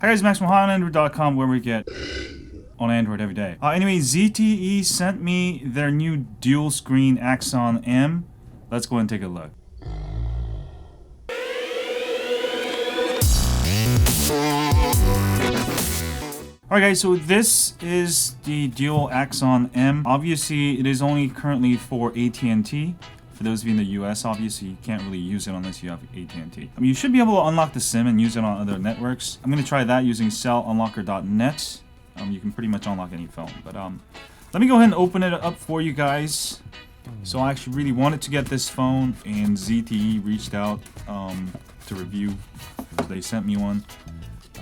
Hi guys, Max from HighOnAndroid.com, where we get on Android every day. Anyway, ZTE sent me their new dual screen Axon M. Let's go and take a look. Alright guys, so this is the dual Axon M. Obviously, it is only currently for AT&T. For those of you in the US, obviously, you can't really use it unless you have AT&T. You should be able to unlock the SIM and use it on other networks. I'm going to try that using cellunlocker.net. You can pretty much unlock any phone. But let me go ahead and open it up for you guys. So I actually really wanted to get this phone, and ZTE reached out to review. They sent me one.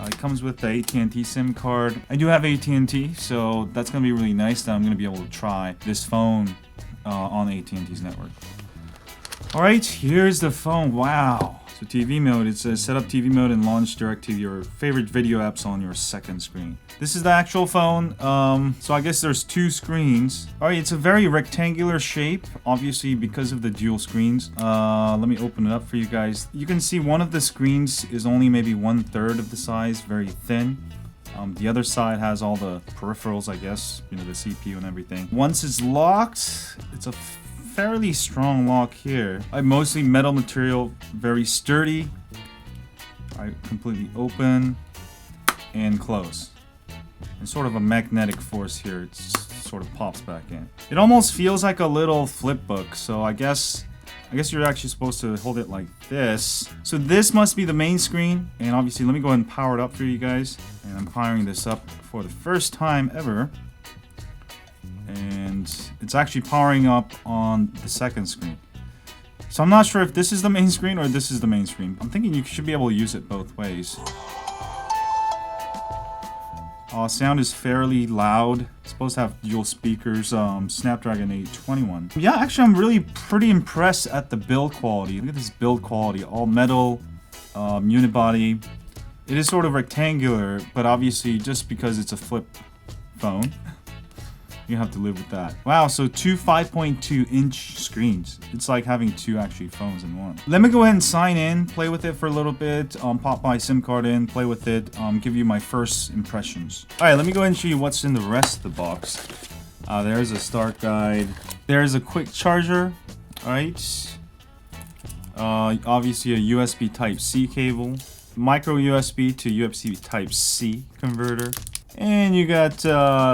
It comes with the AT&T SIM card. I do have AT&T, so that's going to be really nice that I'm going to be able to try this phone on AT&T's network. Alright, here's the phone. Wow. So TV mode, it says set up TV mode and launch direct to your favorite video apps on your second screen. This is the actual phone. So I guess there's two screens. Alright, it's a very rectangular shape, obviously because of the dual screens. Let me open it up for you guys. You can see one of the screens is only maybe 1/3 of the size, very thin. The other side has all the peripherals, I guess, you know, the CPU and everything. Once it's locked, it's a fairly strong lock here. Mostly metal material, very sturdy. Completely open and close. And sort of a magnetic force here. It sort of pops back in. It almost feels like a little flip book. So I guess you're actually supposed to hold it like this. So this must be the main screen. And obviously, let me go ahead and power it up for you guys. And I'm powering this up for the first time ever. And it's actually powering up on the second screen. So I'm not sure if this is the main screen or this is the main screen. I'm thinking you should be able to use it both ways. Sound is fairly loud. It's supposed to have dual speakers, Snapdragon 821. Yeah, actually I'm really pretty impressed at the build quality. Look at this build quality, all metal, unibody. It is sort of rectangular, but obviously just because it's a flip phone, you have to live with that. Wow, so two 5.2-inch screens. It's like having two actually phones in one. Let me go ahead and sign in, play with it for a little bit, pop my SIM card in, play with it, give you my first impressions. Alright, let me go ahead and show you what's in the rest of the box. There's a start guide. There's a quick charger. Alright. Obviously a USB Type-C cable. Micro USB to USB Type-C converter. And you got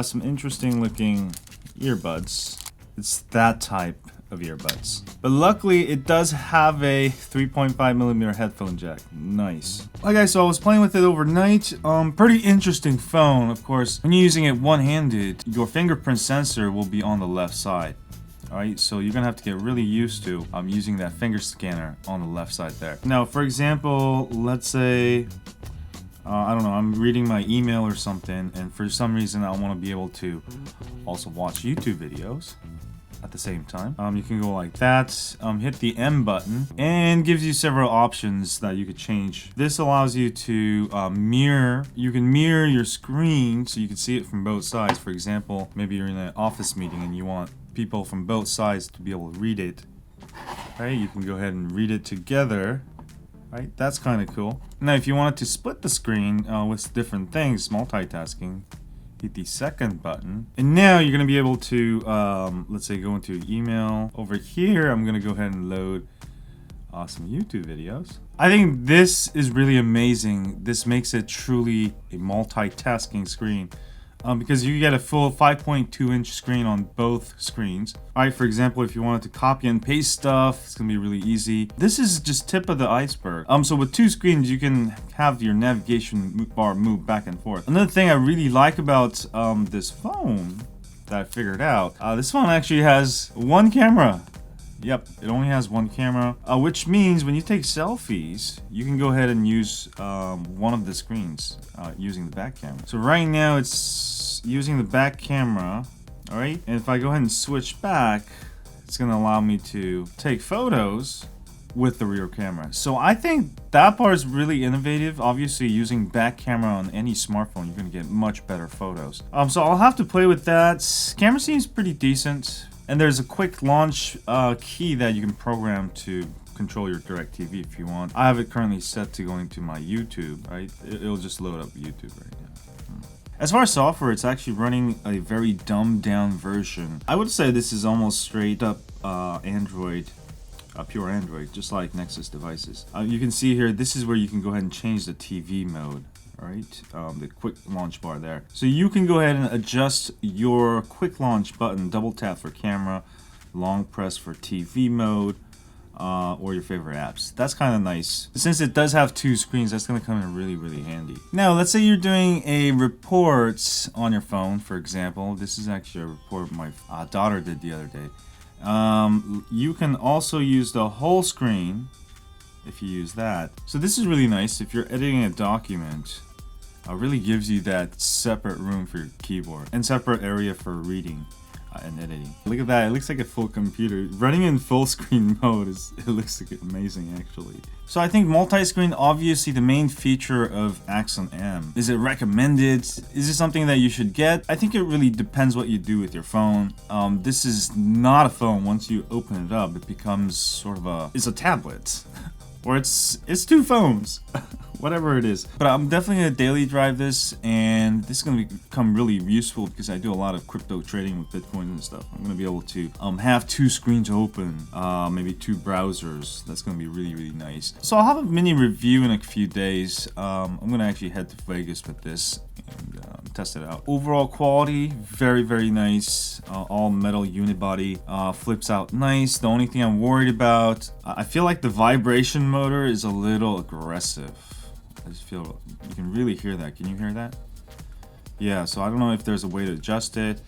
some interesting looking earbuds. It's that type of earbuds. But luckily it does have a 3.5mm headphone jack. Nice. Alright guys, so I was playing with it overnight. Pretty interesting phone. Of course, when you're using it one-handed, your fingerprint sensor will be on the left side. Alright, so you're gonna have to get really used to using that finger scanner on the left side there. Now, for example, let's say I don't know, I'm reading my email or something, and for some reason I want to be able to also watch YouTube videos at the same time. You can go like that, hit the M button, and gives you several options that you could change. This allows you to mirror. You can mirror your screen so you can see it from both sides. For example, maybe you're in an office meeting and you want people from both sides to be able to read it. Right, you can go ahead and read it together. Right, that's kind of cool. Now, if you wanted to split the screen with different things, multitasking, hit the second button. And now you're going to be able to, let's say, go into email. Over here, I'm going to go ahead and load some YouTube videos. I think this is really amazing. This makes it truly a multitasking screen. Because you get a full 5.2-inch screen on both screens. Alright, for example, if you wanted to copy and paste stuff, it's gonna be really easy. This is just tip of the iceberg. So with two screens, you can have your navigation bar move back and forth. Another thing I really like about this phone that I figured out, this phone actually has one camera. Yep, it only has one camera, which means when you take selfies, you can go ahead and use one of the screens using the back camera. So right now it's using the back camera, all right? And if I go ahead and switch back, it's gonna allow me to take photos with the rear camera. So I think that part is really innovative. Obviously, using back camera on any smartphone, you're gonna get much better photos. So I'll have to play with that. Camera seems pretty decent. And there's a quick launch key that you can program to control your DirecTV if you want. I have it currently set to going to my YouTube, right? It'll just load up YouTube right now. As far as software, it's actually running a very dumbed down version. I would say this is almost straight up Android, pure Android, just like Nexus devices. You can see here, this is where you can go ahead and change the TV mode. Alright, the quick launch bar there. So you can go ahead and adjust your quick launch button, double tap for camera, long press for TV mode, or your favorite apps. That's kind of nice. Since it does have 2 screens, that's going to come in really, really handy. Now, let's say you're doing a report on your phone, for example. This is actually a report my daughter did the other day. You can also use the whole screen if you use that. So this is really nice if you're editing a document. Really gives you that separate room for your keyboard and separate area for reading and editing. Look at that, it looks like a full computer. Running in full screen mode it looks like amazing actually. So I think multi-screen, obviously the main feature of Axon M. Is it recommended? Is it something that you should get? I think it really depends what you do with your phone. This is not a phone. Once you open it up, it becomes sort of it's a tablet. Or it's 2 phones. Whatever it is. But I'm definitely going to daily drive this, and this is going to become really useful because I do a lot of crypto trading with Bitcoin and stuff. I'm going to be able to have 2 screens open, maybe 2 browsers. That's going to be really, really nice. So I'll have a mini review in a few days. I'm going to actually head to Vegas with this and test it out. Overall quality, very, very nice. All metal unibody, flips out nice. The only thing I'm worried about, I feel like the vibration motor is a little aggressive. I just feel you can really hear that. Can you hear that? Yeah, so I don't know if there's a way to adjust it.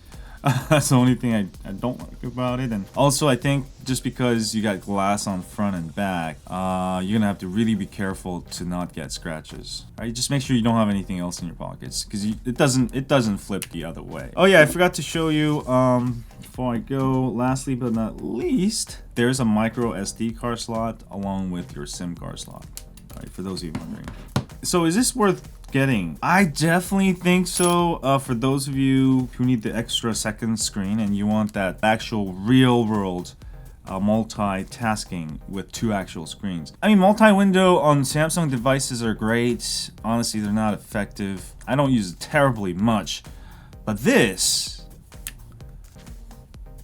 That's the only thing I don't like about it. And also, I think just because you got glass on front and back, you're gonna have to really be careful to not get scratches. Alright, just make sure you don't have anything else in your pockets, because it doesn't flip the other way. Oh yeah, I forgot to show you before I go. Lastly but not least, there's a micro SD card slot along with your SIM card slot. Alright, for those of you wondering. So is this worth getting? I definitely think so. For those of you who need the extra second screen and you want that actual real world multitasking with 2 actual screens. I mean, multi-window on Samsung devices are great. Honestly, they're not effective. I don't use it terribly much, but this,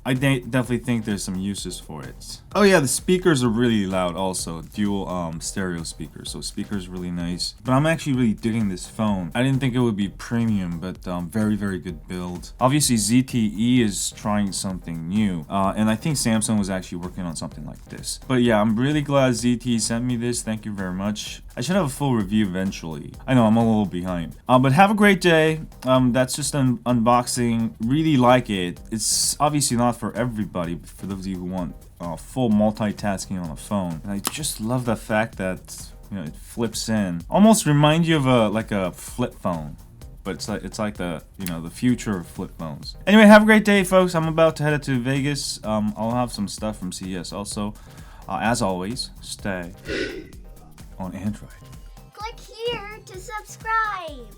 I definitely think there's some uses for it. Oh yeah, the speakers are really loud also. Dual stereo speakers, so speakers really nice. But I'm actually really digging this phone. I didn't think it would be premium, but very, very good build. Obviously ZTE is trying something new, and I think Samsung was actually working on something like this. But yeah, I'm really glad ZTE sent me this. Thank you very much. I should have a full review eventually. I know I'm a little behind. But have a great day. That's just an unboxing. Really like it. It's obviously not for everybody, but for those of you who want full multitasking on a phone. And I just love the fact that, you know, it flips in. Almost reminds you of like a flip phone. But it's like the, you know, the future of flip phones. Anyway, have a gread day, folks. I'm about to head to Vegas. I'll have some stuff from CES also. As always, stay on Android. Click here to subscribe.